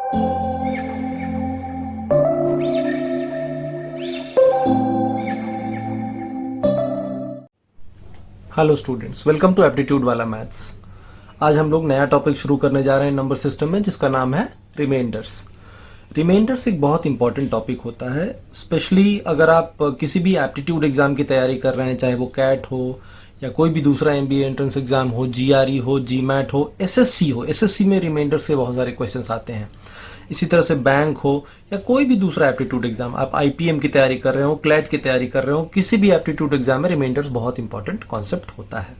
Hello students, welcome to aptitude वाला maths. आज हम लोग नया टॉपिक शुरू करने जा रहे हैं नंबर सिस्टम में, जिसका नाम है रिमाइंडर्स। रिमाइंडर्स एक बहुत इंपॉर्टेंट टॉपिक होता है, स्पेशली अगर आप किसी भी एप्टीट्यूड एग्जाम की तैयारी कर रहे हैं, चाहे वो कैट हो या कोई भी दूसरा एमबीए एंट्रेंस एग्जाम हो, जीआरई हो, जीमैट हो, एसएससी हो। एसएससी में रिमाइंडर्स के बहुत सारे क्वेश्चंस आते हैं। इसी तरह से बैंक हो या कोई भी दूसरा एप्टीट्यूड एग्जाम, आप आईपीएम की तैयारी कर रहे हो, क्लैट की तैयारी कर रहे हो, किसी भी एप्टीट्यूड एग्जाम में रिमाइंडर्स बहुत इंपॉर्टेंट कॉन्सेप्ट होता है।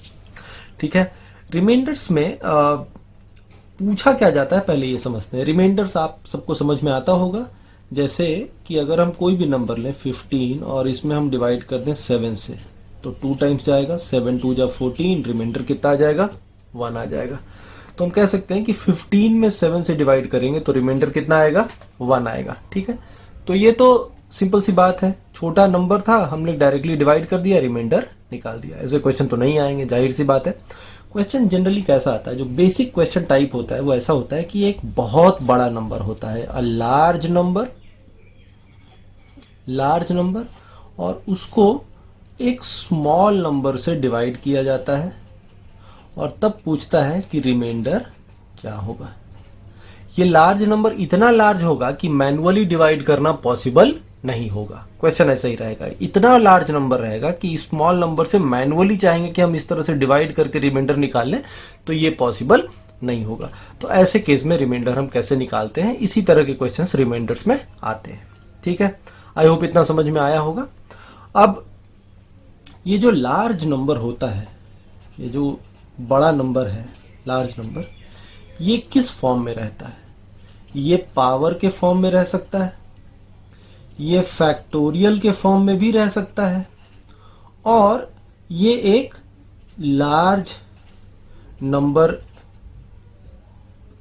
ठीक है, रिमाइंडर्स में पूछा क्या जाता है पहले ये समझते हैं। रिमाइंडर्स आप सबको समझ में आता होगा, जैसे कि अगर हम कोई भी नंबर लें 15 और इसमें हम डिवाइड कर दें 7 से, तो 2 टाइम्स जाएगा, 7 2 जा 14, रिमाइंडर कितना आ जाएगा, 1 आ जाएगा। तो हम कह सकते हैं कि 15 में 7 से डिवाइड करेंगे तो रिमाइंडर कितना आएगा, 1 आएगा। ठीक है, तो ये तो सिंपल सी बात है, छोटा नंबर था, हमने डायरेक्टली डिवाइड कर दिया, रिमाइंडर निकाल दिया। ऐसे क्वेश्चन तो नहीं आएंगे, जाहिर सी बात है। क्वेश्चन जनरली कैसा आता है, जो बेसिक क्वेश्चन टाइप होता है वो ऐसा होता है कि एक बहुत बड़ा नंबर होता है, अ लार्ज नंबर, और उसको एक स्मॉल नंबर से डिवाइड किया जाता है और तब पूछता है कि रिमाइंडर क्या होगा। ये लार्ज नंबर इतना लार्ज होगा कि मैन्युअली डिवाइड करना पॉसिबल नहीं होगा। क्वेश्चन ऐसा ही रहेगा, इतना लार्ज नंबर रहेगा कि स्मॉल नंबर से मैन्युअली चाहेंगे कि हम इस तरह से डिवाइड करके रिमाइंडर निकाल लें तो ये पॉसिबल नहीं होगा। तो ऐसे केस में रिमाइंडर हम कैसे निकालते हैं, इसी तरह के क्वेश्चंस रिमाइंडर्स में आते हैं। ठीक है, आई होप इतना समझ में आया होगा। अब ये जो लार्ज नंबर होता है, ये जो बड़ा नंबर है, लार्ज नंबर, ये किस फॉर्म में रहता है? ये पावर के फॉर्म में रह सकता है, ये फैक्टोरियल के फॉर्म में भी रह सकता है, और ये एक लार्ज नंबर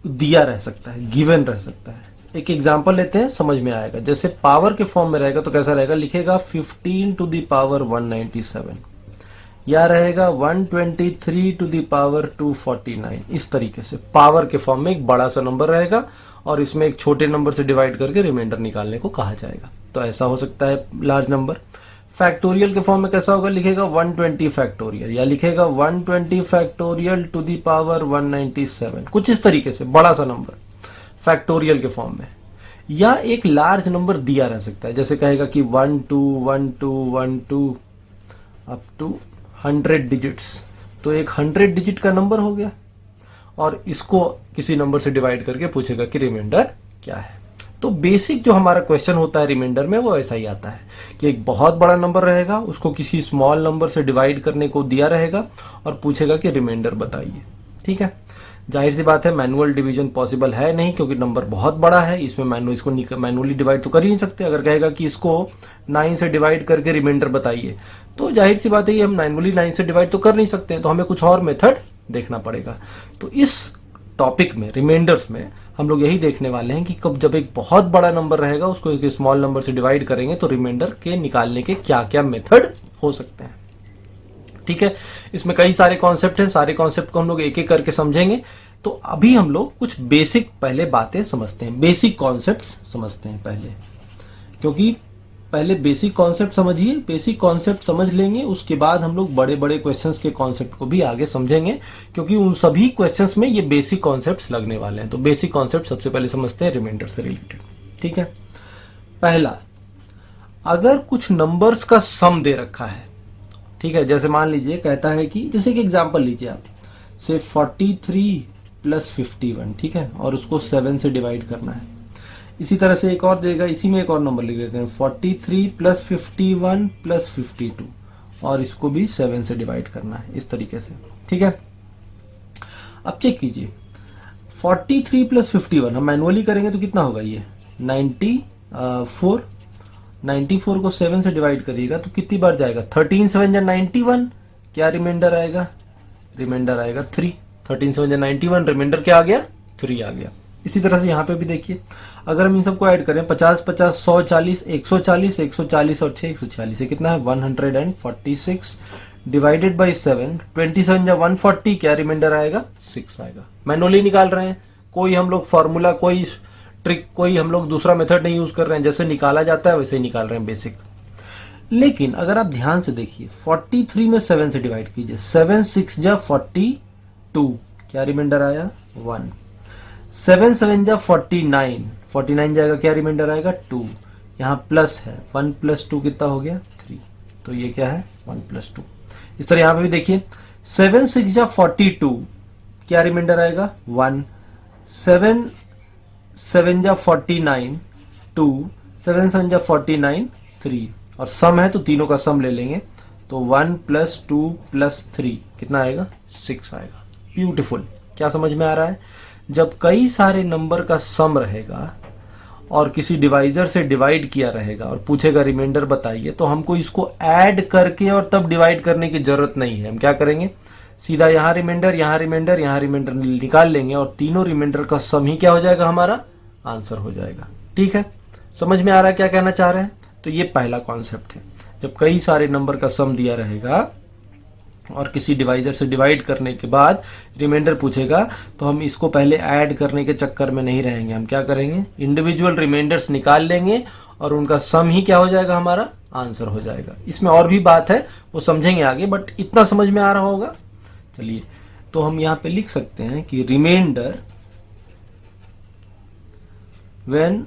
दिया रह सकता है, गिवन रह सकता है। एक एग्जांपल लेते हैं, समझ में आएगा। जैसे पावर के फॉर्म में रहेगा तो कैसा रहेगा, लिखेगा 15 टू द पावर 197, या रहेगा 123 टू द पावर 249। इस तरीके से पावर के फॉर्म में एक बड़ा सा नंबर रहेगा और इसमें एक छोटे नंबर से डिवाइड करके रिमाइंडर निकालने को कहा जाएगा। तो ऐसा हो सकता है लार्ज नंबर। फैक्टोरियल के फॉर्म में कैसा होगा, लिखेगा 120 फैक्टोरियल, या लिखेगा 120 फैक्टोरियल टू द पावर 197, कुछ इस तरीके से बड़ा सा नंबर फैक्टोरियल के फॉर्म में। या एक लार्ज नंबर दिया रह सकता है, जैसे कहेगा कि 121212 अप टू 100 डिजिट्स, तो एक 100 डिजिट का नंबर हो गया और इसको किसी नंबर से डिवाइड करके पूछेगा कि रिमाइंडर क्या है। तो बेसिक जो हमारा क्वेश्चन होता है रिमाइंडर में वो ऐसा ही आता है कि एक बहुत बड़ा नंबर रहेगा, उसको किसी स्मॉल नंबर से डिवाइड करने को दिया रहेगा और पूछेगा कि रिमाइंडर बताइए। ठीक है, जाहिर सी बात है मैनुअल डिवीजन पॉसिबल है नहीं, क्योंकि नंबर बहुत बड़ा है, इसमें इसको मैनुअली डिवाइड तो कर ही नहीं सकते। अगर कहेगा कि इसको 9 से डिवाइड करके रिमाइंडर बताइए, तो जाहिर सी बात है हम मैनुअली 9 से डिवाइड तो कर नहीं सकते, तो हमें कुछ और मेथड देखना पड़ेगा। तो इस टॉपिक में, रिमाइंडर्स में, हम लोग यही देखने वाले हैं कि कब जब एक बहुत बड़ा नंबर रहेगा उसको एक स्मॉल नंबर से डिवाइड करेंगे तो रिमाइंडर के निकालने के क्या क्या मेथड हो सकते हैं। ठीक है, इसमें कई सारे कॉन्सेप्ट हैं, सारे कॉन्सेप्ट को हम लोग एक एक करके समझेंगे। तो अभी हम लोग कुछ बेसिक पहले बातें समझते हैं, बेसिक कॉन्सेप्ट्स समझते हैं पहले, क्योंकि पहले बेसिक कॉन्सेप्ट समझिए। बेसिक कॉन्सेप्ट समझ लेंगे, उसके बाद हम लोग बड़े बड़े क्वेश्चंस के कॉन्सेप्ट को भी आगे समझेंगे, क्योंकि उन सभी क्वेश्चंस में ये बेसिक कॉन्सेप्ट्स लगने वाले हैं। तो बेसिक कॉन्सेप्ट सबसे पहले समझते हैं रिमाइंडर से रिलेटेड। ठीक है, पहला, अगर कुछ नंबर्स का सम दे रखा है, ठीक है, जैसे मान लीजिए कहता है कि, जैसे कि एग्जाम्पल लीजिए आप, से 43 प्लस 51, ठीक है, और उसको 7 से डिवाइड करना है। इसी तरह से एक और देगा, इसी में एक और नंबर लिख देते हैं 43 प्लस 51 प्लस 52, और इसको भी 7 से डिवाइड करना है, इस तरीके से। ठीक है, अब चेक कीजिए, 43 प्लस 51 हम मैनुअली करेंगे तो कितना होगा, ये 94। 94 को 7 से डिवाइड करिएगा तो कितनी बार जाएगा, 13 7 जा 91, क्या रिमाइंडर आएगा, रिमाइंडर आएगा 3। 13 7 जा 91, रिमाइंडर क्या आ गया, 3 आ गया। इसी तरह से यहाँ पे भी देखिए, अगर हम इन सबको ऐड करें 50 50 140 140 140 और 6 146, कितना है 146 डिवाइडेड बाई 7, 27 जा 140, क्या रिमाइंडर आएगा 6 आएगा। मैनुअली निकाल रहे हैं, कोई हम लोग फॉर्मूला, कोई ट्रिक, कोई हम लोग दूसरा मेथड नहीं यूज कर रहे हैं, जैसे निकाला जाता है वैसे ही निकाल रहे हैं बेसिक। लेकिन अगर आप ध्यान से देखिए 43 में 7 से डिवाइड कीजिए, 7 6 जा 42, क्या रिमाइंडर आया 1। 7 7 जा 49, 49 जाएगा, क्या रिमाइंडर आएगा 2। यहाँ प्लस है, 1 + 2 कितना हो गया 3, तो ये क्या है 1 + 2। इस तरह यहां पे भी देखिए 7 6 जा 42, क्या रिमाइंडर आएगा 1। 7 7 जा 49, 2, 7 7 जा 49, 3, और सम है तो तीनों का सम ले लेंगे, तो 1 + 2 + 3 कितना आएगा 6 आएगा। ब्यूटीफुल। क्या समझ में आ रहा है? जब कई सारे नंबर का सम रहेगा और किसी डिवाइजर से डिवाइड किया रहेगा और पूछेगा रिमाइंडर बताइए, तो हमको इसको ऐड करके और तब डिवाइड करने की जरूरत नहीं है। हम क्या करेंगे, सीधा यहां रिमाइंडर, यहां रिमाइंडर, यहां रिमाइंडर निकाल लेंगे और तीनों रिमाइंडर का सम ही क्या हो जाएगा, हमारा आंसर हो जाएगा। ठीक है, समझ में आ रहा है क्या कहना चाह रहे हैं? तो ये पहला कॉन्सेप्ट है। जब कई सारे नंबर का सम दिया रहेगा और किसी डिवाइजर से डिवाइड करने के बाद रिमाइंडर पूछेगा, तो हम इसको पहले ऐड करने के चक्कर में नहीं रहेंगे। हम क्या करेंगे, इंडिविजुअल रिमाइंडर्स निकाल लेंगे और उनका सम ही क्या हो जाएगा, हमारा आंसर हो जाएगा। इसमें और भी बात है, वो समझेंगे आगे, बट इतना समझ में आ रहा होगा। चलिए, तो हम यहां पे लिख सकते हैं कि remainder when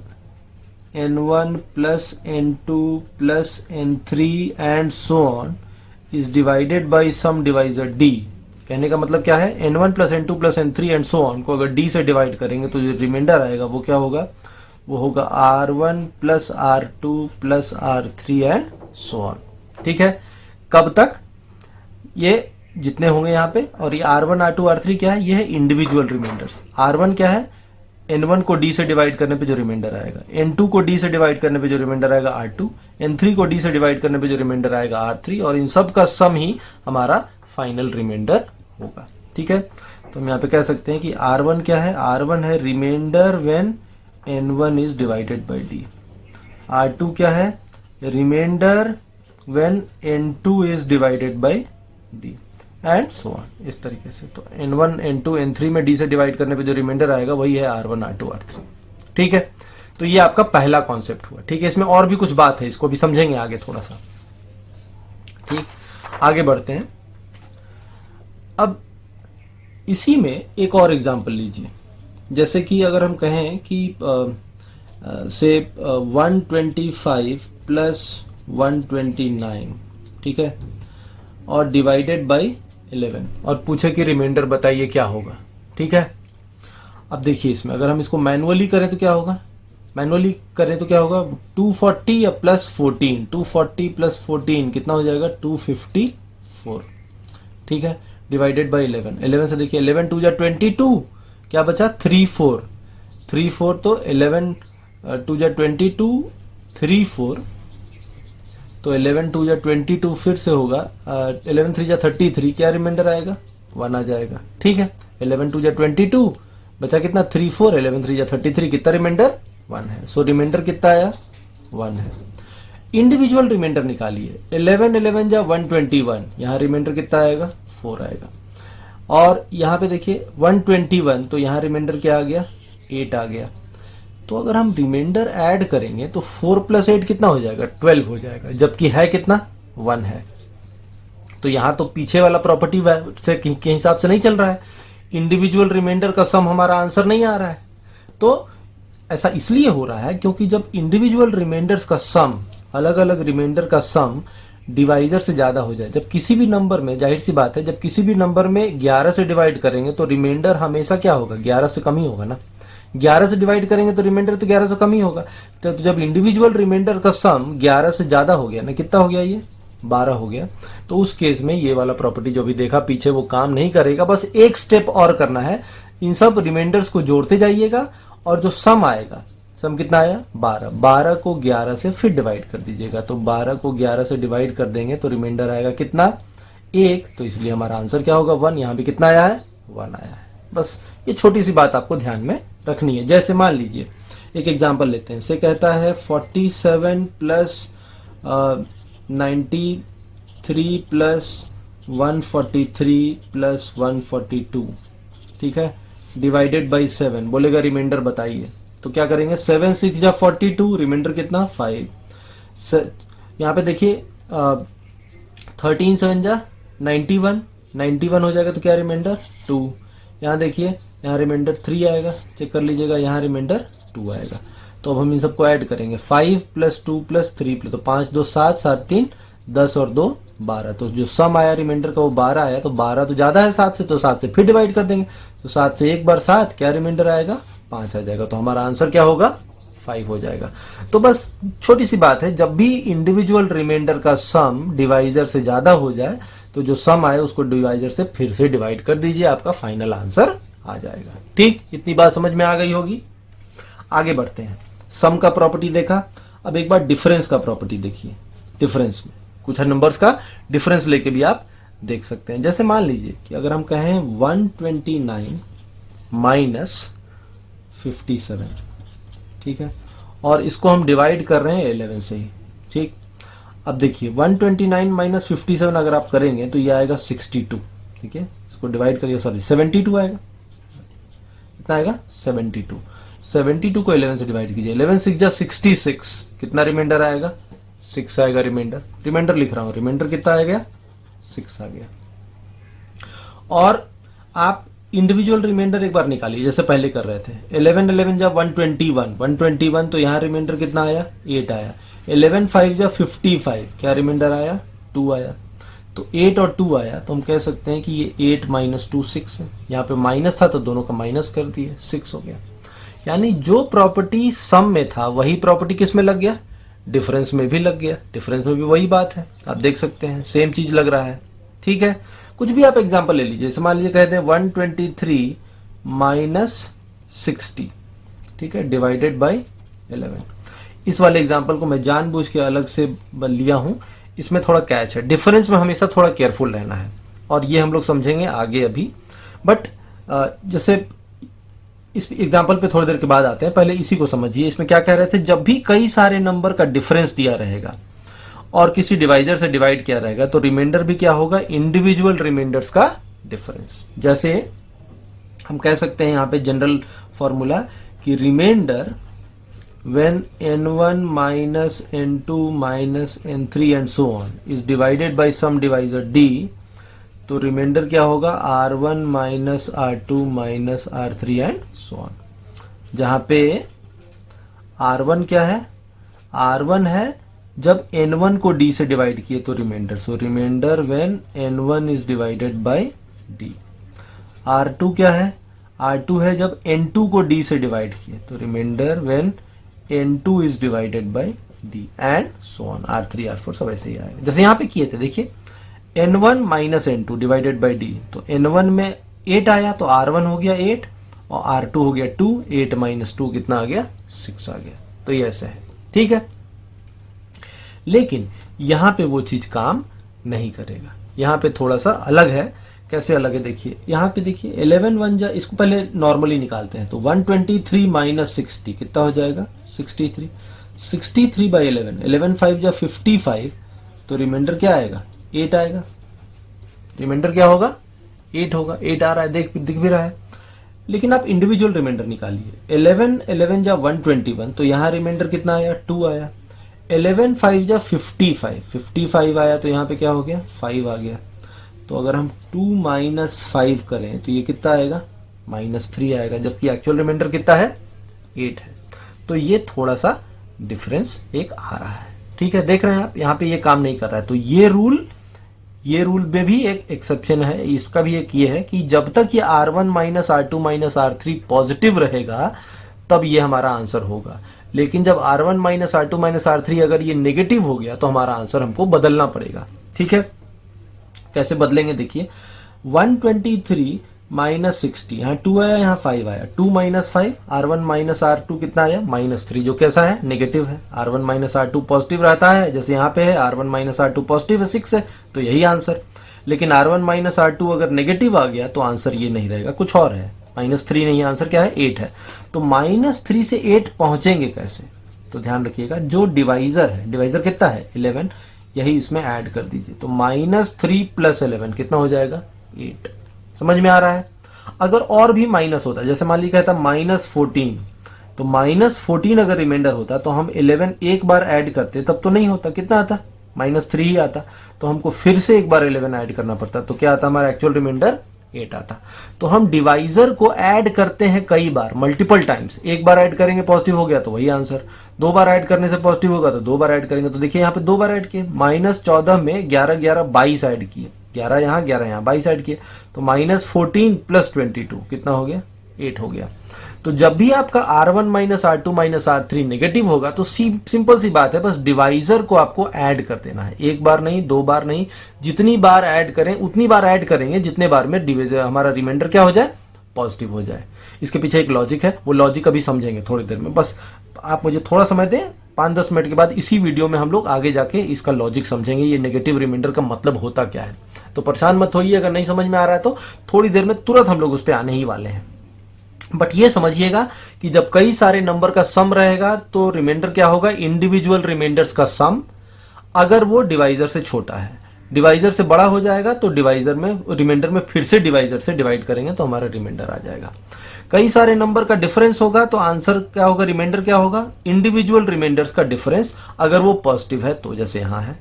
n1 + n2 + n3 and so on is divided by some divisor d। कहने का मतलब क्या है, n1 + n2 + n3 and so on को अगर d से डिवाइड करेंगे तो जो रिमाइंडर आएगा वो क्या होगा, वो होगा r1 + r2 + r3 and so on। ठीक है, कब तक, ये जितने होंगे यहाँ पे, और ये r1 r2 r3 क्या है, ये है इंडिविजुअल रिमाइंडर्स। r1 क्या है, n1 को d से डिवाइड करने पे जो रिमाइंडर आएगा, n2 को d से डिवाइड करने पे जो रिमाइंडर आएगा r2, n3 को d से डिवाइड करने पे जो रिमाइंडर आएगा r3, और इन सब का सम ही हमारा फाइनल रिमाइंडर होगा। ठीक है, तो हम यहाँ पे कह सकते हैं कि r1 क्या है, r1 है remainder when n1 is divided by d। r2 क्या है, remainder when n2 is divided by d, and so on. इस तरीके से तो n1 n2 n3 में d से डिवाइड करने पे जो रिमाइंडर आएगा वही है r1 r2 r3। ठीक है, तो ये आपका पहला कॉन्सेप्ट हुआ। ठीक है, इसमें और भी कुछ बात है, इसको भी समझेंगे आगे थोड़ा सा। ठीक, आगे बढ़ते हैं। अब इसी में एक और एग्जांपल लीजिए, जैसे कि अगर हम कहें कि से 125 + 129, ठीक है, और डिवाइडेड बाय 11, और पूछे कि रिमाइंडर बताइए क्या होगा। ठीक है, अब देखिए इसमें अगर हम इसको मैनुअली करें तो क्या होगा, मैनुअली करें तो क्या होगा, 240 या +14, 240 + 14 कितना हो जाएगा 254। ठीक है, डिवाइडेड बाय 11, 11 से देखिए 11 2 जा 22, क्या बचा 34, 34, तो 11 2 जा 22, 34, तो 11 2 जा 22 फिर से होगा 11 3 जा 33, क्या रिमाइंडर आएगा 1 आ जाएगा। ठीक है, 11 2 जा 22, बचा कितना 34, 11 3 जा 33, कितना रिमाइंडर 1 है। सो रिमाइंडर कितना आया 1 है। इंडिविजुअल रिमाइंडर निकालिए, 11 11 जा 121, यहाँ रिमाइंडर कितना आएगा 4 आएगा। और यहाँ पे देखिए 121, तो यहाँ रिमाइंडर क्या आ गया 8 आ गया। तो अगर हम रिमाइंडर ऐड करेंगे तो 4 + 8 कितना हो जाएगा 12 हो जाएगा, जबकि है कितना 1 है। तो यहां तो पीछे वाला प्रॉपर्टी से के हिसाब से नहीं चल रहा है, इंडिविजुअल रिमाइंडर का सम हमारा आंसर नहीं आ रहा है। तो ऐसा इसलिए हो रहा है क्योंकि जब इंडिविजुअल रिमाइंडर्स का सम, अलग अलग रिमाइंडर का सम डिवाइजर से ज्यादा हो जाए, जब किसी भी नंबर में, जाहिर सी बात है, जब किसी भी नंबर में 11 से डिवाइड करेंगे तो रिमाइंडर हमेशा क्या होगा 11 से कम ही होगा ना। 11 से डिवाइड करेंगे तो रिमाइंडर तो 11 से कम ही होगा। तो जब इंडिविजुअल रिमाइंडर का सम 11 से ज्यादा हो गया ना, कितना हो गया ये 12 हो गया, तो उस केस में ये वाला प्रॉपर्टी जो भी देखा पीछे वो काम नहीं करेगा। बस एक स्टेप और करना है, इन सब रिमाइंडर्स को जोड़ते जाइएगा और जो सम आएगा, सम कितना आया 12, 12 को 11 से फिर डिवाइड कर दीजिएगा, तो 12 को 11 से डिवाइड कर देंगे तो रिमाइंडर आएगा कितना 1, तो इसलिए हमारा आंसर क्या होगा 1। यहां भी कितना आया है 1 आया है। बस ये छोटी सी बात आपको ध्यान में रखनी है। जैसे मान लीजिए एक एग्जांपल लेते हैं, से कहता है 47 + 93 + 143 + 142, ठीक है, डिवाइडेड बाय 7, बोलेगा रिमाइंडर बताइए। तो क्या करेंगे, 7 6 जा 42, रिमाइंडर कितना 5। यहाँ पे देखिए 13 7 जा 91, 91 हो जाएगा तो क्या रिमाइंडर 2। यहाँ देखिए यहाँ रिमाइंडर 3 आएगा, चेक कर लीजिएगा, यहाँ रिमाइंडर 2 आएगा। तो अब हम इन सबको ऐड करेंगे, 5 + 2 + 3 तो 5 2 7 7 3 10 और 2 12। तो जो सम आया रिमाइंडर का वो 12 आया। तो 12 तो ज्यादा है 7 से, तो 7 से फिर डिवाइड कर देंगे। तो 7 से एक बार 7, क्या रिमाइंडर आएगा 5 आ जाएगा। तो हमारा आंसर क्या होगा 5 हो जाएगा। तो बस छोटी सी बात है, जब भी इंडिविजुअल रिमाइंडर का सम डिवाइजर से ज्यादा हो जाए तो जो सम आए उसको डिवाइजर से फिर से डिवाइड कर दीजिए, आपका फाइनल आंसर आ जाएगा। ठीक, इतनी बात समझ में आ गई होगी। आगे बढ़ते हैं। सम का प्रॉपर्टी देखा, अब एक बार डिफरेंस का प्रॉपर्टी देखिए। डिफरेंस में कुछ नंबर्स का डिफरेंस लेके भी आप देख सकते हैं। जैसे मान लीजिए कि अगर हम कहें 129 - 57, ठीक है, और इसको हम डिवाइड कर रहे हैं 11 से ही। ठीक, अब देखिए 129 - 57 अगर आप करेंगे तो ये आएगा 62। ठीक है, इसको डिवाइड करिए, सॉरी 72 आएगा। कितना आएगा 72। 72 को 11 से डिवाइड कीजिए, 11 6 जा 66, कितना रिमाइंडर आएगा 6 आएगा रिमाइंडर। रिमाइंडर लिख रहा हूं, रिमाइंडर कितना आ गया 6 आ गया। और आप इंडिविजुअल रिमाइंडर एक बार निकालिए जैसे पहले कर रहे थे। 11 11 जा 121, 121 तो यहाँ रिमाइंडर कितना आया 8 आया। 11 5 जा 55, क्या रिमाइंडर आया 2 आया। तो 8 और 2 आया, तो हम कह सकते हैं कि ये 8 - 2 6 है। यहाँ पे माइनस था तो दोनों का माइनस कर दिए, 6 हो गया। यानी जो प्रॉपर्टी सम में था वही प्रॉपर्टी किस में लग गया, डिफरेंस में भी लग गया। डिफरेंस में भी वही बात है, आप देख सकते हैं सेम चीज लग रहा है। ठीक है, कुछ भी आप एग्जांपल ले लीजिए। जैसे मान लीजिए कहते हैं 123 - 60, ठीक है, डिवाइडेड बाय 11। इस वाले एग्जांपल को मैं जानबूझ के अलग से लिया हूं, इसमें थोड़ा कैच है। डिफरेंस में हमेशा थोड़ा केयरफुल रहना है, और ये हम लोग समझेंगे आगे अभी। बट जैसे इस एग्जाम्पल पे थोड़ी देर के बाद आते हैं, पहले इसी को समझिए। इसमें क्या कह रहे थे, जब भी कई सारे नंबर का डिफरेंस दिया रहेगा और किसी डिवाइजर से डिवाइड किया रहेगा तो रिमाइंडर भी क्या होगा, इंडिविजुअल रिमाइंडर्स का डिफरेंस। जैसे हम कह सकते हैं यहाँ पे जनरल फॉर्मूला कि reminder when n1 - n2 - n3 and so on is divided by some divisor d, तो रिमाइंडर क्या होगा r1 - r2 - r3 and so on. जहां पे r1 क्या है, r1 है जब n1 को d से डिवाइड किए तो remainder, so remainder when n1 is divided by d। r2 क्या है, r2 है जब n2 को d से डिवाइड किए तो remainder when n2 is divided by d and so on. r3 r4 सब ऐसे ही आएगा जैसे यहाँ पे किए थे। देखिए n1 - n2 divided by d, तो n1 में 8 आया तो r1 हो गया 8 और r2 हो गया 2। 8 - 2 कितना आ गया 6 आ गया। तो ये ऐसे है, ठीक है। लेकिन यहां पे वो चीज काम नहीं करेगा, यहां पे थोड़ा सा अलग है। कैसे अलग है देखिए, यहां पे देखिए 11 1 जा, इसको पहले नॉर्मली निकालते हैं। तो 123 - 60 कितना हो जाएगा 63। 63 बाई 11, 11 5 जा 55, तो रिमाइंडर क्या आएगा 8 आएगा। रिमाइंडर क्या होगा 8 होगा। 8 आ रहा है, दिख भी रहा है। लेकिन आप इंडिविजुअल रिमाइंडर निकालिए। 11 11 जा 121, तो यहां रिमाइंडर कितना आया 2 आया। 11 5 जा 55, 55 आया तो यहां पे क्या हो गया 5 आ गया। तो अगर हम 2 - 5 करें तो ये कितना आएगा -3 आएगा, जबकि एक्चुअल रिमाइंडर कितना है 8 है। तो ये थोड़ा सा डिफरेंस एक आ रहा है, ठीक है। देख रहे हैं आप, यहाँ पे ये काम नहीं कर रहा है। तो ये रूल में भी एक एक्सेप्शन है, इसका भी एक ये है कि जब तक ये r1 - r2 - r3 पॉजिटिव रहेगा तब ये हमारा आंसर होगा। लेकिन जब r1 - r2 - r3 अगर ये नेगेटिव हो गया तो हमारा आंसर हमको बदलना पड़ेगा, ठीक है। कैसे बदलेंगे देखिए, 123 - 60, यहाँ 2 आया यहाँ 5 आया। 2 - 5, r1 - r2 कितना आया -3, जो कैसा है नेगेटिव है। r1 - r2 पॉजिटिव रहता है, जैसे यहाँ पे है r1 - r2 पॉजिटिव है 6 है, तो यही आंसर। लेकिन r1 - r2 अगर नेगेटिव आ गया तो आंसर ये नहीं रहेगा, कुछ और है। -3 नहीं, आंसर क्या है 8 है। तो -3 से 8 पहुंचेंगे कैसे, तो ध्यान रखिएगा जो डिवाइजर है, डिवाइजर कितना है 11, यही इसमें ऐड कर दीजिए। तो -3 + 11 कितना हो जाएगा 8। समझ में आ रहा है। अगर और भी माइनस होता, जैसे मान लीजिए कहता -14, तो -14 अगर रिमाइंडर होता तो हम 11 एक बार ऐड करते तब तो नहीं होता, कितना आता, -3 ही आता। तो हमको फिर से एक बार 11 ऐड करना पड़ता, तो क्या आता हमारा एक्चुअल रिमाइंडर 8 आता। तो हम डिवाइजर को ऐड करते हैं कई बार, मल्टीपल टाइम्स। एक बार ऐड करेंगे पॉजिटिव हो गया तो वही आंसर, 2 बार ऐड करने से पॉजिटिव होगा तो 2 बार ऐड करेंगे। तो देखिए यहाँ पे 2 बार ऐड किए, -14 में 11 11 22 ऐड किए, 11 यहाँ 11 यहाँ 22 ऐड किए, तो -14 + 22 कितना हो गया, 8 हो गया। तो जब भी आपका R1 - R2 - R3 नेगेटिव होगा तो सिंपल सी बात है, बस डिवाइजर को आपको ऐड कर देना है, एक बार नहीं, 2 बार नहीं, जितनी बार ऐड करें उतनी बार ऐड करेंगे जितने बार में डिवाइजर हमारा रिमाइंडर क्या हो जाए, पॉजिटिव हो जाए। इसके पीछे एक लॉजिक है, वो लॉजिक अभी समझेंगे थोड़ी देर में, बस आप मुझे थोड़ा समय दें, 5-10 मिनट के बाद इसी वीडियो में हम लोग आगे जाके इसका लॉजिक समझेंगे, ये नेगेटिव रिमाइंडर का मतलब होता क्या है। तो परेशान मत होइए, अगर नहीं समझ में आ रहा है तो थोड़ी देर में तुरंत हम लोग उस पर आने ही वाले हैं। बट ये समझिएगा कि जब कई सारे नंबर का सम रहेगा तो रिमाइंडर क्या होगा, इंडिविजुअल रिमाइंडर्स का सम, अगर वो डिवाइजर से छोटा है। डिवाइजर से बड़ा हो जाएगा तो डिवाइजर में रिमाइंडर में फिर से डिवाइजर से डिवाइड करेंगे तो हमारा रिमाइंडर आ जाएगा। कई सारे नंबर का डिफरेंस होगा तो आंसर क्या होगा, रिमाइंडर क्या होगा, इंडिविजुअल रिमाइंडर्स का डिफरेंस, अगर वो पॉजिटिव है तो, जैसे यहां है।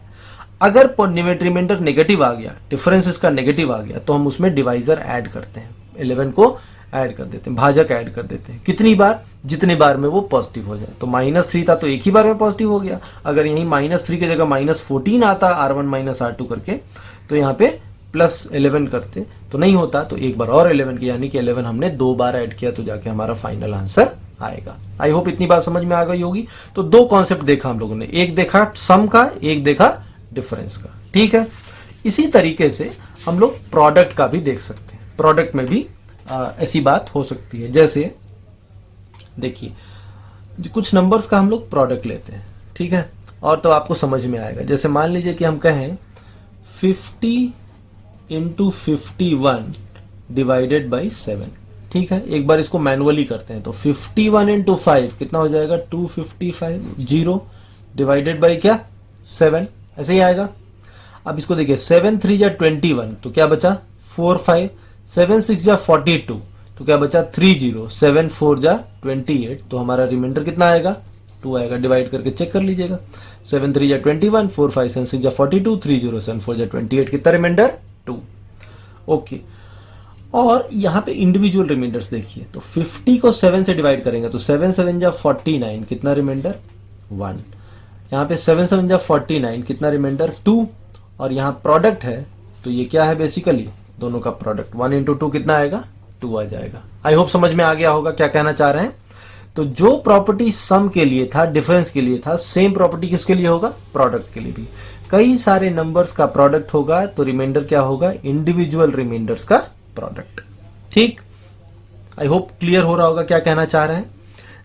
अगर रिमाइंडर नेगेटिव आ गया, डिफरेंस इसका नेगेटिव आ गया, तो हम उसमें डिवाइजर ऐड करते हैं, 11 को ऐड कर देते हैं, भाजक ऐड कर देते हैं, कितनी बार, जितने बार में वो पॉजिटिव हो जाए। तो -3 था तो एक ही बार में पॉजिटिव हो गया, अगर यहीं -3 की जगह -14 आता R1 - R2 करके, तो यहाँ पे +11 करते तो नहीं होता, तो एक बार और 11 किया, यानी कि 11 हमने 2 बार ऐड किया, तो जाके हमारा फाइनल आंसर आएगा। आई होप इतनी बात समझ में आ गई होगी। तो 2 कॉन्सेप्ट देखा हम लोगों ने, एक देखा सम का, एक देखा डिफरेंस का, ठीक है। इसी तरीके से हम लोग प्रोडक्ट का भी देख सकते हैं, प्रोडक्ट में भी ऐसी बात हो सकती है। जैसे देखिए, कुछ नंबर्स का हम लोग प्रोडक्ट लेते हैं, ठीक है, और तो आपको समझ में आएगा। जैसे मान लीजिए कि हम कहें 50 × 51 / 7, ठीक है। एक बार इसको मैनुअली करते हैं, तो 51 × 5 कितना हो जाएगा, 255, 0 डिवाइडेड बाई क्या, 7, ऐसे ही आएगा। अब इसको देखिए, 7 3 जा 21, तो क्या बचा, 4 5, 7 6 जा 42, तो क्या बचा, 3 0, 7 4 जा 28, तो हमारा रिमाइंडर कितना आएगा, 2 आएगा। डिवाइड करके चेक कर लीजिएगा, 7 3 जा 21, 4 5 7 6 जा 42, 3 0 7 4 जा 28, कितना रिमाइंडर, 2। ओके, और यहाँ पे इंडिविजुअल रिमाइंडर्स देखिए, तो 50 को 7 से डिवाइड करेंगे तो 7 7 जा 49, कितना रिमाइंडर, 1। यहाँ पे 7 7 जा 49, कितना रिमाइंडर, 2। और यहाँ प्रोडक्ट है तो ये क्या है, बेसिकली दोनों का प्रोडक्ट, 1 × 2 कितना आएगा, 2 आ जाएगा। आई होप समझ में आ गया होगा क्या कहना चाह रहे हैं। तो जो प्रॉपर्टी सम के लिए था, डिफरेंस के लिए था, सेम प्रॉपर्टी किसके लिए होगा, प्रोडक्ट के लिए भी। कई सारे नंबर्स का प्रोडक्ट होगा तो रिमाइंडर क्या होगा, इंडिविजुअल रिमाइंडर्स का प्रोडक्ट, ठीक। आई होप क्लियर हो रहा होगा क्या कहना चाह रहे हैं।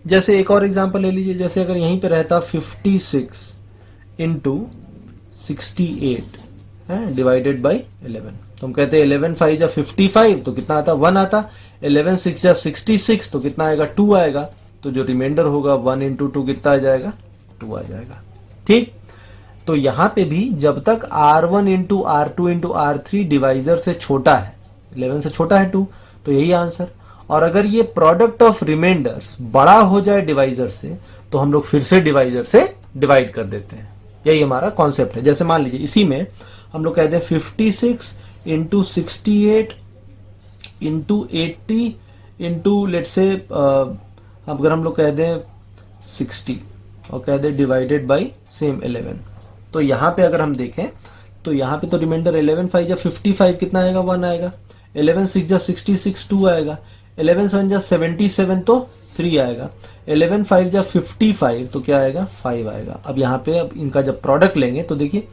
जैसे एक और एग्जांपल ले लीजिए, जैसे अगर यहीं पे रहता 56 × 68 है डिवाइडेड बाई 11, तो हम कहते हैं 11 5 जा 55, तो कितना आता, 1 आता। 11 6 जा 66, तो कितना आएगा, 2 आएगा। तो जो रिमाइंडर होगा 1 × 2 कितना आ जाएगा, 2 आ जाएगा, ठीक। तो यहां पे भी जब तक R1 × R2 × R3 डिवाइजर से छोटा है, 11 से छोटा है 2, तो यही आंसर। और अगर ये प्रोडक्ट ऑफ रिमाइंडर्स बड़ा हो जाए डिवाइजर से, तो हम लोग फिर से डिवाइजर से डिवाइड कर देते हैं, यही हमारा कॉन्सेप्ट है। जैसे मान लीजिए इसी में हम लोग कहते हैं 56 × 68 × 80 × लेट्स से, अगर हम लोग कह दें 60 और कह दें डिवाइडेड बाई सेम 11, तो यहां पे अगर हम देखें तो यहां पे तो रिमाइंडर 11 5 जा 55 कितना आएगा, 1 आएगा। 11 6 जा 66, 2 आएगा। 11 7 जा 77, तो 3 आएगा। 11 5 जा 55, तो क्या आएगा, 5 आएगा। अब यहाँ पे अब इनका जब प्रोडक्ट लेंगे तो देखिए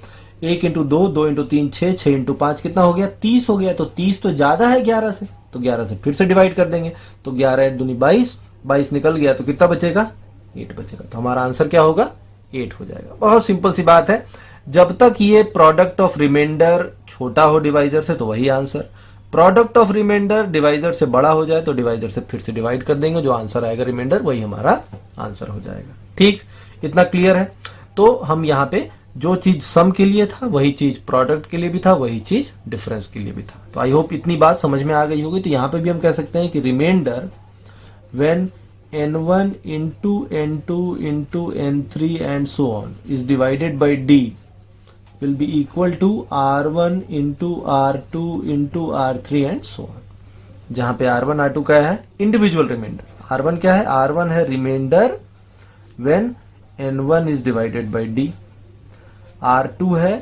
1 × 2, 2 × 3 6, 6 × 5 कितना हो गया, 30 हो गया। तो 30 तो ज्यादा है 11 से, तो 11 से फिर से डिवाइड कर देंगे, तो 11 × 2 22, 22 निकल गया, तो कितना बचेगा, 8 बचेगा। तो हमारा आंसर क्या होगा, 8 हो जाएगा। बहुत सिंपल सी बात है, जब तक ये प्रोडक्ट ऑफ रिमाइंडर छोटा हो डिवाइजर से तो वही answer, product of remainder divisor से बड़ा हो जाए तो डिवाइजर से फिर से डिवाइड कर देंगे, जो आंसर आएगा रिमाइंडर वही हमारा आंसर हो जाएगा, ठीक। इतना क्लियर है। तो हम यहाँ पे जो चीज सम के लिए था वही चीज प्रोडक्ट के लिए भी था, वही चीज डिफरेंस के लिए भी था। तो आई होप इतनी बात समझ में आ गई होगी। तो यहाँ पे भी हम कह सकते हैं कि remainder when n1 into n2 into n3 and so on is divided by d will be equal to r1 into r2 into r3 and so on. जहां पे r1 r2 क्या है, इंडिविजुअल रिमाइंडर. r1 क्या है, r1 है remainder when n1 is divided by d. r2 है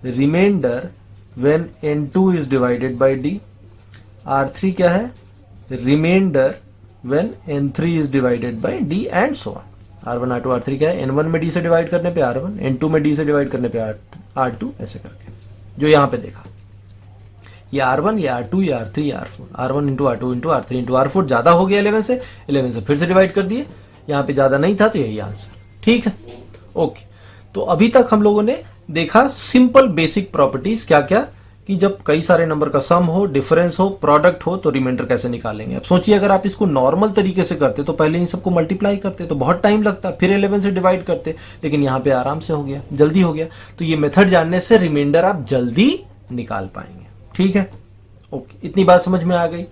remainder when n2 is divided by d. r3 क्या है, remainder when n3 is divided by d and so on. r1 r2 r3 क्या है, n1 में d से divide करने पे r1, n2 में d से डिवाइड करने पे r2, ऐसे करके जो यहां पे देखा. ये r1, ये r2, ये r3, ये r4. r1 into r2 into r3 into r4 ज्यादा हो गया 11 से फिर से डिवाइड कर दिए. यहां पे ज्यादा नहीं था तो यही आंसर. ठीक है, ओके. तो अभी तक हम लोगों ने देखा सिंपल बेसिक प्रॉपर्टीज, क्या क्या, कि जब कई सारे नंबर का सम हो, डिफरेंस हो, प्रोडक्ट हो तो रिमाइंडर कैसे निकालेंगे. अब सोचिए अगर आप इसको नॉर्मल तरीके से करते तो पहले इन सबको मल्टीप्लाई करते तो बहुत टाइम लगता, फिर 11 से डिवाइड करते, लेकिन यहां पे आराम से हो गया, जल्दी हो गया. तो ये मेथड जानने से रिमाइंडर आप जल्दी निकाल पाएंगे. ठीक है, ओके. इतनी बात समझ में आ गई.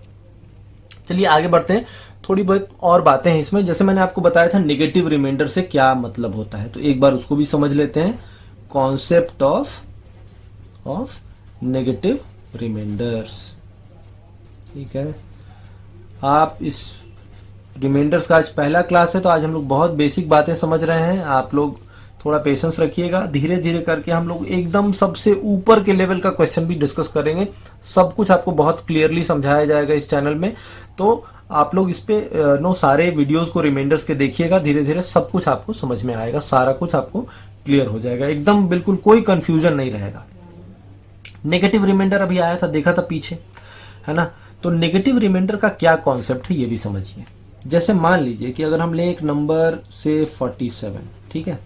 चलिए आगे बढ़ते हैं. थोड़ी बहुत और बातें हैं इसमें. जैसे मैंने आपको बताया था नेगेटिव रिमाइंडर से क्या मतलब होता है, तो एक बार उसको भी समझ लेते हैं. Concept of negative remainders. ठीक है, आप इस रिमाइंडर्स का आज पहला क्लास है तो आज हम लोग बहुत बेसिक बातें समझ रहे हैं. आप लोग थोड़ा पेशेंस रखिएगा, धीरे धीरे करके हम लोग एकदम सबसे ऊपर के लेवल का क्वेश्चन भी डिस्कस करेंगे. सब कुछ आपको बहुत क्लियरली समझाया जाएगा इस चैनल में. तो आप लोग इस पे सारे वीडियोस को रिमाइंडर्स के देखिएगा, धीरे धीरे सब कुछ आपको समझ में आएगा, सारा कुछ आपको क्लियर हो जाएगा, एकदम बिल्कुल कोई कंफ्यूजन नहीं रहेगा. नेगेटिव रिमाइंडर अभी आया था, देखा था पीछे, है ना. तो नेगेटिव रिमाइंडर का क्या कॉन्सेप्ट है ये भी समझिए. जैसे मान लीजिए कि अगर हम ले एक नंबर से 47, ठीक है,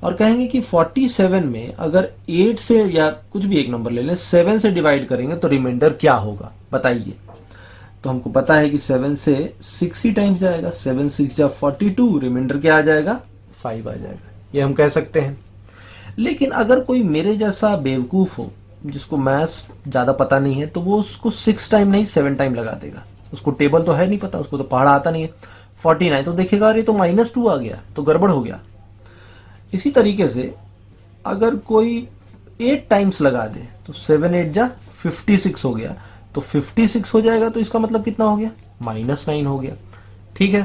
और कहेंगे कि 47 में अगर 8 से या कुछ भी एक नंबर ले लें 7 से डिवाइड करेंगे तो रिमाइंडर क्या होगा बताइए. तो हमको पता है कि 7 से 6 ही टाइम्स जाएगा, 7 6 जा 42, रिमाइंडर क्या आ जाएगा, 5 आ जाएगा. ये हम कह सकते हैं. लेकिन अगर कोई मेरे जैसा बेवकूफ हो जिसको मैथ्स ज्यादा पता नहीं है तो वो उसको 6 टाइम नहीं 7 टाइम लगा देगा. उसको टेबल तो है नहीं पता, उसको तो पढ़ा आता नहीं है. 49 तो देखेगा अरे तो -2 आ गया, तो गड़बड़ हो गया. इसी तरीके से अगर कोई 8 टाइम्स लगा दे तो 7 8 जा 56 हो गया, तो 56 हो जाएगा, तो इसका मतलब कितना हो गया, -9 हो गया. ठीक है,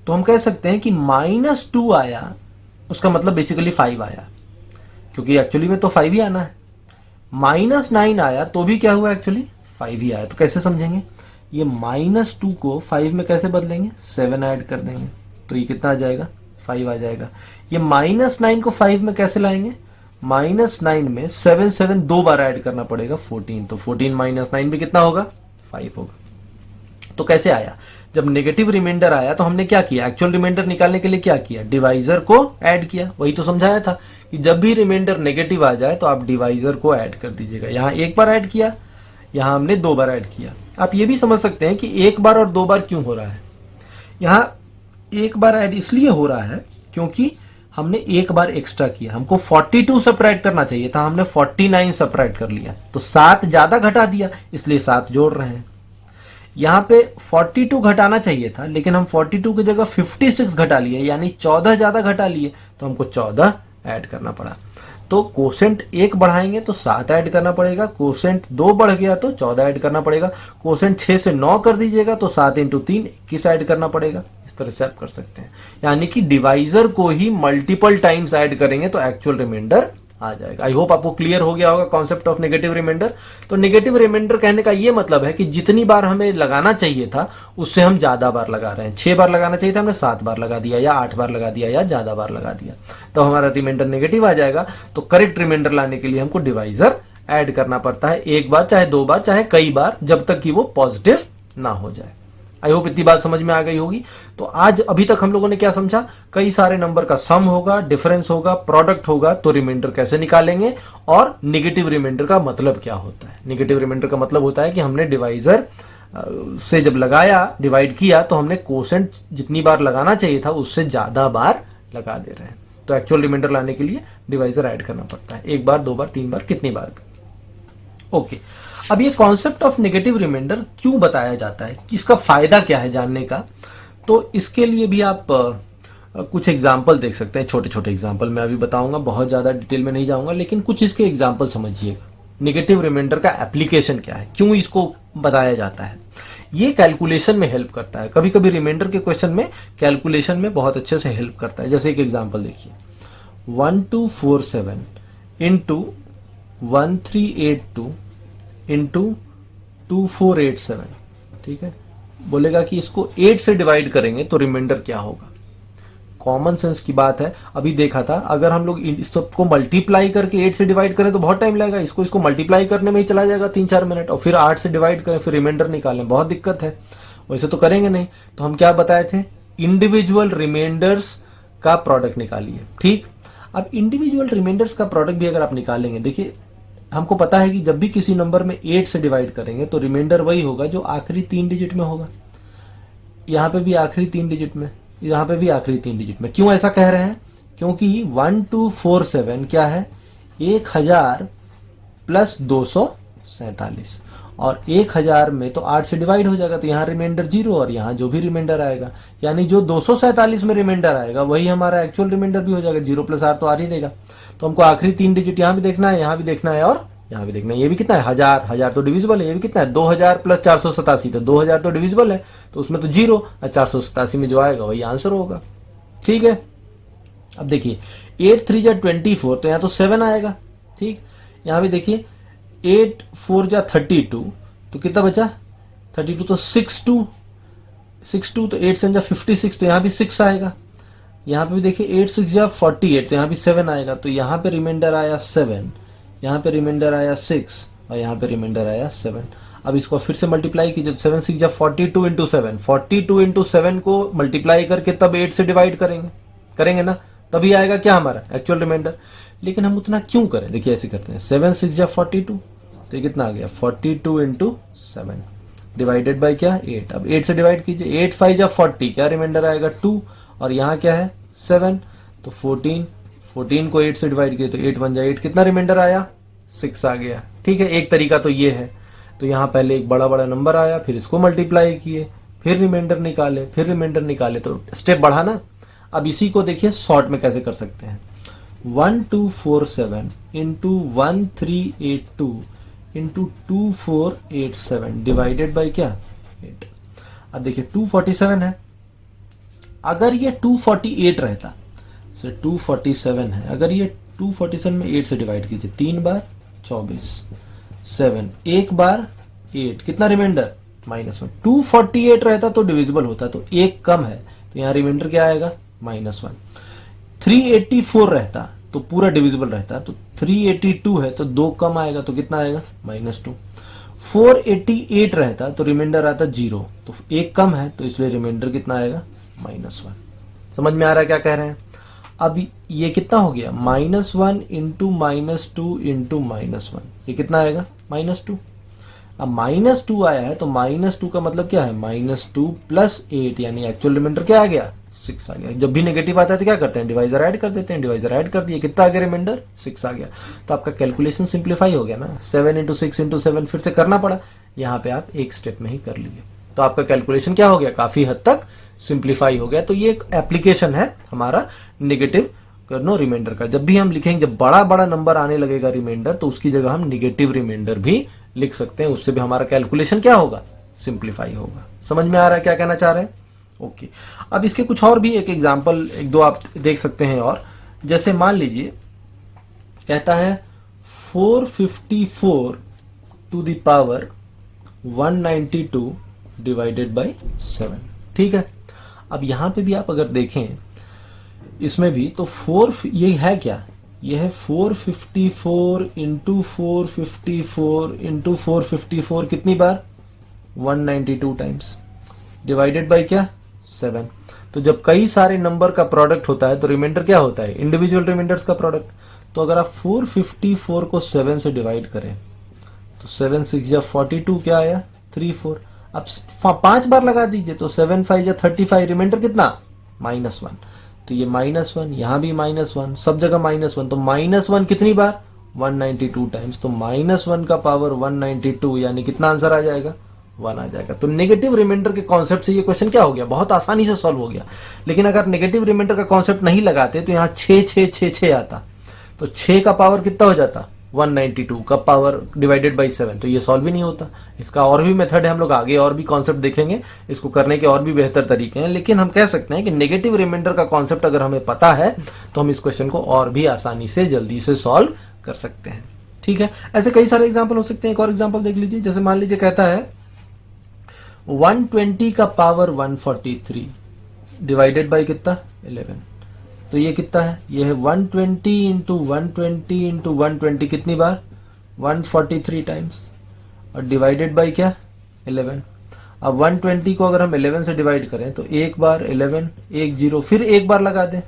तो हम कह सकते हैं कि -2 आया, उसका मतलब बेसिकली 5 आया, क्योंकि एक्चुअली में तो 5 ही आना है. -9 आया तो भी क्या हुआ, एक्चुअली 5 ही आया. तो कैसे समझेंगे, ये -2 को 5 में कैसे बदलेंगे, 7 ऐड कर देंगे, तो ये कितना आ जाएगा, 5 आ जाएगा. ये -9 को 5 में कैसे लाएंगे, -9 में 7 7 दो बार ऐड करना पड़ेगा, 14, तो 14 -9 भी कितना होगा, 5 होगा. तो कैसे आया, जब नेगेटिव रिमाइंडर आया तो हमने क्या किया, एक्चुअल रिमाइंडर निकालने के लिए क्या किया, डिवाइजर को ऐड किया. वही तो समझाया था कि जब भी रिमाइंडर नेगेटिव आ जाए तो आप डिवाइजर को ऐड कर दीजिएगा. यहां एक बार ऐड किया, यहां हमने 2 बार ऐड किया. आप ये भी समझ सकते हैं कि 1 बार और 2 बार क्यों हो रहा है. यहां 1 बार ऐड इसलिए हो रहा है क्योंकि हमने 1 बार एक्स्ट्रा किया. हमको 42 सब्ट्रैक्ट करना चाहिए था, हमने 49 सब्ट्रैक्ट कर लिया, तो 7 ज्यादा घटा दिया, इसलिए 7 जोड़ रहे हैं. यहां पे 42 घटाना चाहिए था, लेकिन हम 42 की जगह 56 घटा लिए, यानी 14 ज्यादा घटा लिए, तो हमको 14 ऐड करना पड़ा. तो कोसेंट 1 बढ़ाएंगे तो 7 ऐड करना पड़ेगा, कोसेंट 2 बढ़ गया तो 14 ऐड करना पड़ेगा, कोसेंट 6 से 9 कर दीजिएगा तो 7 × 3 21 ऐड करना पड़ेगा. इस तरह से आप कर सकते हैं, यानी कि डिवाइजर को ही मल्टीपल टाइम्स ऐड करेंगे तो एक्चुअल रिमाइंडर आ जाएगा. आई होप आपको क्लियर हो गया होगा कॉन्सेप्ट ऑफ नेगेटिव रिमाइंडर. तो नेगेटिव रिमाइंडर कहने का ये मतलब है कि जितनी बार हमें लगाना चाहिए था उससे हम ज्यादा बार लगा रहे हैं. 6 बार लगाना चाहिए था, हमने 7 बार लगा दिया, या 8 बार लगा दिया, या ज्यादा बार लगा दिया, तो हमारा रिमाइंडर नेगेटिव आ जाएगा. तो करेक्ट रिमाइंडर लाने के लिए हमको डिवाइजर ऐड करना पड़ता है, 1 बार चाहे 2 बार चाहे कई बार, जब तक कि वो पॉजिटिव ना हो जाए. आई होप इतनी बात समझ में आ गई होगी. तो आज अभी तक हम लोगों ने क्या समझा, कई सारे नंबर का सम होगा, डिफरेंस होगा, प्रोडक्ट होगा, तो रिमाइंडर कैसे निकालेंगे, और नेगेटिव रिमाइंडर का मतलब क्या होता है. नेगेटिव रिमाइंडर का मतलब होता है कि हमने डिवाइजर से जब लगाया, डिवाइड किया, तो हमने कोसेंट जितनी बार लगाना चाहिए था उससे ज्यादा बार लगा दे रहे हैं. तो एक्चुअल रिमाइंडर लाने के लिए डिवाइजर ऐड करना पड़ता है, 1 बार 2 बार 3 बार, कितनी बार भी. ओके, अब ये कॉन्सेप्ट ऑफ नेगेटिव रिमाइंडर क्यों बताया जाता है, इसका फायदा क्या है जानने का. तो इसके लिए भी आप कुछ एग्जाम्पल देख सकते हैं, छोटे छोटे एग्जाम्पल मैं अभी बताऊंगा, बहुत ज्यादा डिटेल में नहीं जाऊंगा, लेकिन कुछ इसके एग्जाम्पल समझिएगा। नेगेटिव रिमाइंडर का एप्लीकेशन क्या है, क्यों इसको बताया जाता है, ये कैलकुलेशन में हेल्प करता है। कभी कभी रिमाइंडर के क्वेश्चन में कैलकुलेशन में बहुत अच्छे से हेल्प करता है। जैसे एक एग्जाम्पल देखिए, 1247 इंटू 1382 इंटू 2487, ठीक है। बोलेगा कि इसको 8 से डिवाइड करेंगे तो रिमाइंडर क्या होगा। कॉमन सेंस की बात है, अभी देखा था, अगर हम लोग इस सबको मल्टीप्लाई करके 8 से डिवाइड करें तो बहुत टाइम लगेगा, इसको मल्टीप्लाई करने में ही चला जाएगा 3-4 मिनट, और फिर 8 से डिवाइड करें फिर रिमाइंडर निकालें, बहुत दिक्कत है। वैसे तो करेंगे नहीं, तो हम क्या बताए थे, इंडिविजुअल रिमाइंडर्स का प्रोडक्ट निकालिए, ठीक। अब इंडिविजुअल रिमाइंडर्स का प्रोडक्ट भी अगर आप निकालेंगे, देखिए हमको पता है कि जब भी किसी नंबर में 8 से डिवाइड करेंगे तो रिमाइंडर वही होगा जो आखिरी 3 डिजिट में होगा। यहां पे भी आखिरी 3 डिजिट में, यहां पे भी आखिरी 3 डिजिट में। क्यों ऐसा कह रहे हैं, क्योंकि 1247 क्या है, 1000 प्लस 247, और 1000 में तो 8 से डिवाइड हो जाएगा, तो यहाँ रिमाइंडर 0 और यहाँ जो भी रिमाइंडर आएगा, यानी जो 247 में रिमाइंडर आएगा वही हमारा एक्चुअल रिमाइंडर भी हो जाएगा। 0 प्लस आर तो आर ही देगा। तो हमको आखिरी 3 डिजिट यहाँ भी देखना है, यहाँ भी देखना है, और यहाँ भी देखना है। ये भी कितना है, 1000 तो डिविजिबल है। ये भी कितना है, 2000 प्लस 487, तो 2000 तो डिविजिबल है, तो उसमें तो 0, और 487 में जो आएगा वही आंसर होगा, ठीक है। अब देखिए 8 3 जा 24, तो यहाँ तो 7 आएगा, ठीक। यहाँ भी देखिए 8 4 जा 32, तो कितना बचा, 32, तो 6 2 तो 8 7 जा 56, तो यहाँ भी 6 आएगा। यहाँ पे भी देखिए 8 6 जा 48, तो यहाँ भी 7 आएगा। तो यहाँ पे रिमाइंडर आया 7, यहाँ पे रिमाइंडर आया 6, और यहाँ पे रिमाइंडर आया 7। अब इसको फिर से मल्टीप्लाई कीजिए, 7 6 जा 42 इंटू 7, 42 इंटू 7 को मल्टीप्लाई करके तब 8 से डिवाइड करेंगे ना, तभी आएगा क्या, हमारा एक्चुअल रिमाइंडर। लेकिन हम उतना क्यों करें, देखिए ऐसे करते हैं, 7 6 जा 42, तो ये कितना आ गया, 42 इंटू 7 डिवाइडेड बाई क्या, 8। अब 8 से डिवाइड कीजिए, 8 5 जा 40, क्या रिमाइंडर आएगा 2, और यहाँ क्या है 7, तो 14 को 8 से डिवाइड किए तो 8 1 जा 8, कितना रिमाइंडर आया, 6 आ गया, ठीक है। एक तरीका तो ये है। तो यहाँ पहले एक बड़ा बड़ा नंबर आया, फिर इसको मल्टीप्लाई किए, फिर रिमाइंडर निकाले, तो स्टेप बढ़ा ना। अब इसी को देखिए शॉर्ट में कैसे कर सकते हैं, 1247 इंटू 1382 इंटू 2487 डिवाइडेड बाई क्या, 8। अब देखिए 247 है, अगर ये 248 रहता, 247 है, अगर ये 247 में 8 से डिवाइड कीजिए, 3 बार 24, 7 एक बार 8, कितना रिमाइंडर, -1। 248 रहता तो डिविजिबल होता, तो एक कम है, तो यहाँ रिमाइंडर क्या आएगा, -1। 384 रहता तो पूरा डिविजिबल रहता, तो 382 है तो 2 कम आएगा, तो कितना आएगा, -2। 488 रहता तो रिमाइंडर आता 0, तो एक कम है, तो इसलिए रिमाइंडर कितना आएगा, -1। समझ में आ रहा है क्या कह रहे हैं। अब ये कितना हो गया, -1 इंटू -2 इंटू -1, ये कितना आएगा, -2। अब -2 आया है तो -2 का मतलब क्या है, -2 प्लस 8, यानी एक्चुअल रिमाइंडर क्या आ गया, 6 आ गया। जब भी नेगेटिव आता है तो क्या करते हैं, डिवाइजर ऐड कर देते हैं, डिवाइजर ऐड कर दिए, कितना आ गया रिमाइंडर, 6 आ गया। तो आपका कैलकुलेशन सिंप्लीफाई हो गया ना, 7 इंटू 6 इंटू 7 फिर से करना पड़ा, यहाँ पे आप एक स्टेप में ही कर लिए, तो आपका कैलकुलेशन क्या हो गया, काफी हद तक सिंप्लीफाई हो गया। तो ये एक एप्लीकेशन है हमारा नेगेटिव रिमाइंडर का। जब भी हम लिखेंगे, जब बड़ा बड़ा नंबर आने लगेगा रिमाइंडर, तो उसकी जगह हम नेगेटिव रिमाइंडर भी लिख सकते हैं, उससे भी हमारा कैलकुलेशन क्या होगा, सिंप्लीफाई होगा। समझ में आ रहा है क्या कहना चाह रहे हैं, ओके। अब इसके कुछ और भी एक एग्जाम्पल, एक दो आप देख सकते हैं। और जैसे मान लीजिए कहता है 454 to the power 192 divided by 7, ठीक है। अब यहां पे भी आप अगर देखें, इसमें भी तो 4, ये है क्या, ये है 454 इंटू 454 इंटू 454, कितनी बार, 192 टाइम्स, डिवाइडेड बाई क्या, 7। तो जब कई सारे नंबर का प्रोडक्ट होता है तो रिमाइंडर क्या होता है, इंडिविजुअल रिमाइंडर्स का प्रोडक्ट। तो अगर आप 454 को 7 से डिवाइड करें तो 7 6 या 42, क्या आया, 34। अब 5 बार लगा दीजिए, तो 7 5 या 35, रिमाइंडर कितना, -1। तो ये -1, यहां भी -1, सब जगह -1, तो -1 कितनी बार, 192 टाइम्स। तो -1 का पावर 192, यानी कितना आंसर आ जाएगा, 1 आ जाएगा। तो नेगेटिव रिमाइंडर के कॉन्सेप्ट से ये क्वेश्चन क्या हो गया, बहुत आसानी से सॉल्व हो गया। लेकिन अगर नेगेटिव रिमाइंडर का कॉन्सेप्ट नहीं लगाते तो यहाँ 6 6 6 6 आता, तो 6 का पावर कितना हो जाता 192 का पावर डिवाइडेड बाई 7, तो ये सॉल्व ही नहीं होता। इसका और भी मेथड है, हम लोग आगे और भी कॉन्सेप्ट देखेंगे, इसको करने के और भी बेहतर तरीके हैं। लेकिन हम कह सकते हैं कि नेगेटिव रिमाइंडर का कॉन्सेप्ट अगर हमें पता है तो हम इस क्वेश्चन को और भी आसानी से जल्दी से सॉल्व कर सकते हैं। ठीक है, ऐसे कई सारे एग्जाम्पल हो सकते हैं। एक और एग्जाम्पल देख लीजिए, जैसे मान लीजिए कहता है 120 का पावर 143 डिवाइडेड बाई कितना 11, तो ये कितना है, ये है 120 इंटू 120 इंटू 120 कितनी बार 143 टाइम्स, और डिवाइडेड बाई क्या 11। अब 120 को अगर हम 11 से डिवाइड करें तो एक बार 11 एक जीरो, फिर एक बार लगा दें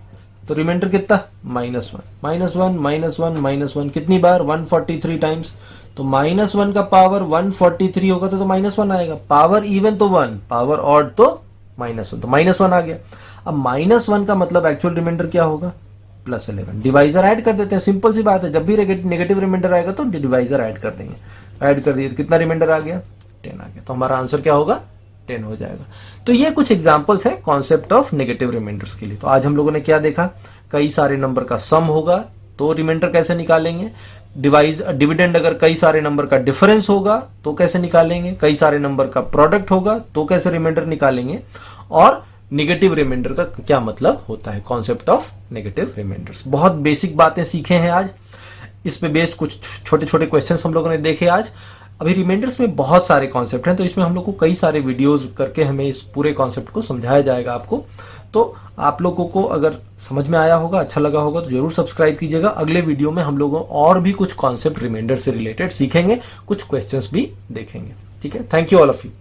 तो रिमाइंडर कितना -1 -1 -1 -1 कितनी बार 143 टाइम्स, तो -1 का पावर 143 होगा तो -1 आएगा। पावर इवन तो 1, पावर ऑड तो -1, तो -1 आ गया। अब -1 का मतलब एक्चुअल रिमाइंडर क्या होगा +11। डिवाइजर ऐड कर देते हैं, सिंपल सी बात है, जब भी नेगेटिव रिमाइंडर आएगा तो डिवाइजर ऐड कर देंगे। ऐड कर दिए तो कितना रिमाइंडर आ गया 10 आ गया, तो हमारा आंसर क्या होगा 10 हो जाएगा। तो ये कुछ एग्जांपल्स है कॉन्सेप्ट ऑफ नेगेटिव रिमाइंडर्स के लिए। तो आज हम लोगों ने क्या देखा, कई सारे नंबर का सम होगा तो रिमाइंडर कैसे निकालेंगे, डिविडेंड अगर कई सारे नंबर का डिफरेंस होगा तो कैसे निकालेंगे, कई सारे नंबर का प्रोडक्ट होगा तो कैसे रिमाइंडर निकालेंगे, और नेगेटिव रिमाइंडर का क्या मतलब होता है, कॉन्सेप्ट ऑफ नेगेटिव रिमाइंडर्स। बहुत बेसिक बातें सीखे हैं आज, इस पे बेस्ड कुछ छोटे छोटे क्वेश्चंस हम लोगों ने देखे आज। अभी रिमाइंडर्स में बहुत सारे कॉन्सेप्ट हैं, तो इसमें हम लोग को कई सारे वीडियोस करके हमें इस पूरे कॉन्सेप्ट को समझाया जाएगा आपको। तो आप लोगों को अगर समझ में आया होगा, अच्छा लगा होगा तो जरूर सब्सक्राइब कीजिएगा। अगले वीडियो में हम लोग और भी कुछ कॉन्सेप्ट रिमाइंडर से रिलेटेड सीखेंगे, कुछ क्वेश्चंस भी देखेंगे। ठीक है, thank you all of you.